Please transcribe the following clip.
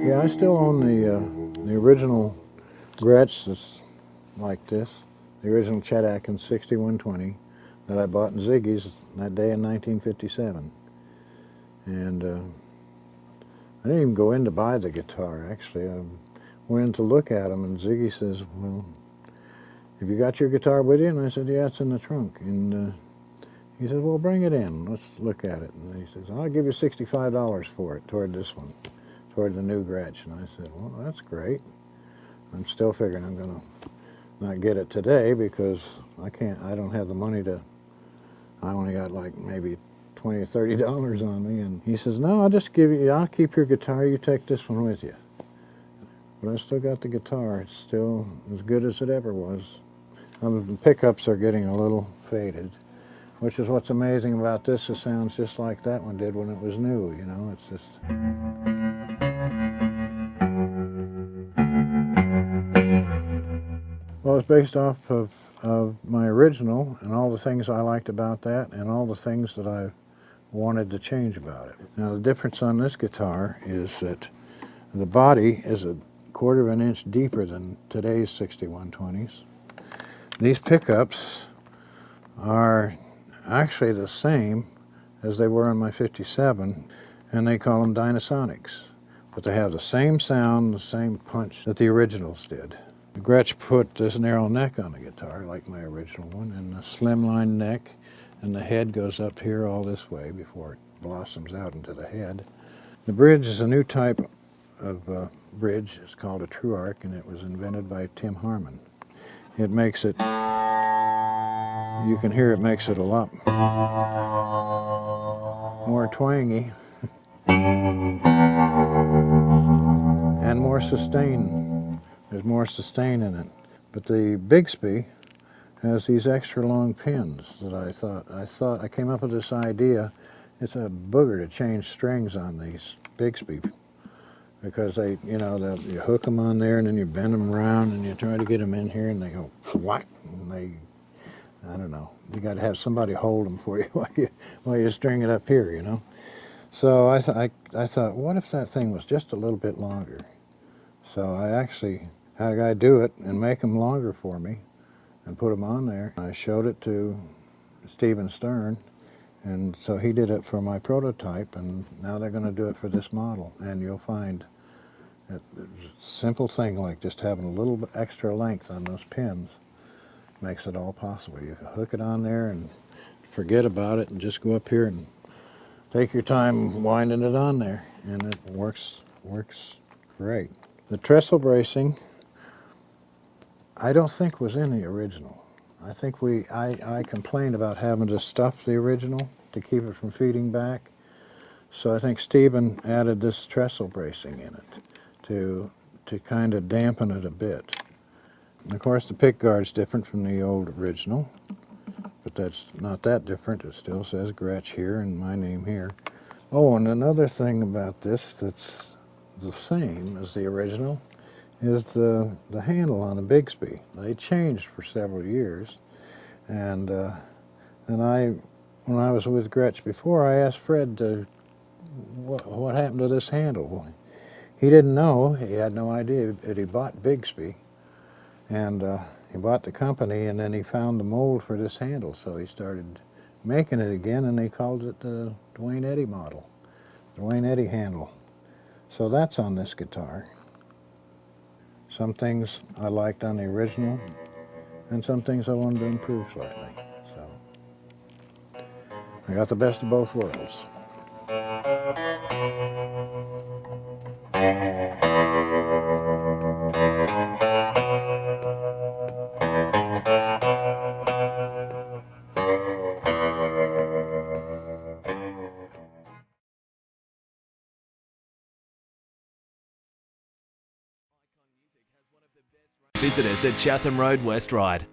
Yeah, I still own the original Gretsch that's like this, the original Chet Atkins 6120 that I bought in Ziggy's that day in 1957. And I didn't even go in to buy the guitar, actually. I went in to look at them, and Ziggy says, well, have you got your guitar with you? And I said, yeah, it's in the trunk. And he said, well, bring it in. Let's look at it. And he says, I'll give you $65 for it toward this one, toward the new Gretsch. And I said, well, that's great. I'm still figuring I'm going to not get it today because I don't have the money to, I only got like maybe $20 or $30 on me. And he says, no, I'll keep your guitar, you take this one with you. But I still got the guitar. It's still as good as it ever was. The pickups are getting a little faded, which is what's amazing about this. It sounds just like that one did when it was new, you know, it's just... Well, it's based off of my original and all the things I liked about that and all the things that I wanted to change about it. Now, the difference on this guitar is that the body is 1/4 of an inch deeper than today's 6120s. These pickups are actually the same as they were on my 57, and they call them Dynasonics. But they have the same sound, the same punch that the originals did. Gretsch put this narrow neck on the guitar, like my original one, and a slimline neck, and the head goes up here all this way before it blossoms out into the head. The bridge is a new type of bridge. It's called a true arc, and it was invented by Tim Harmon. It makes it, you can hear it makes it a lot more twangy and more sustain. There's more sustain in it. But the Bigsby has these extra long pins that I came up with this idea. It's a booger to change strings on these Bigsby because they, you know, you hook them on there and then you bend them around and you try to get them in here and they go whack, and they, I don't know, you got to have somebody hold them for you while you string it up here, you know. So I thought, what if that thing was just a little bit longer? So I actually had a guy do it and make them longer for me and put them on there. I showed it to Stephen Stern, and so he did it for my prototype, and now they're going to do it for this model. And you'll find that a simple thing like just having a little bit extra length on those pins makes it all possible. You can hook it on there and forget about it and just go up here and take your time winding it on there, and it works great. The trestle bracing, I don't think was in the original. I think I complained about having to stuff the original to keep it from feeding back. So I think Stephen added this trestle bracing in it to kind of dampen it a bit. And of course the pick guard's different from the old original, but that's not that different. It still says Gretsch here and my name here. Oh, and another thing about this that's the same as the original is the handle on the Bigsby. They changed for several years, and when I was with Gretsch before, I asked Fred what happened to this handle. Well, he didn't know. He had no idea that he bought Bigsby, and he bought the company, and then he found the mold for this handle, so he started making it again, and they called it the Duane Eddy model, Duane Eddy handle. So that's on this guitar. Some things I liked on the original, and some things I wanted to improve slightly. So I got the best of both worlds. Visit us at Chatham Road, West Ryde.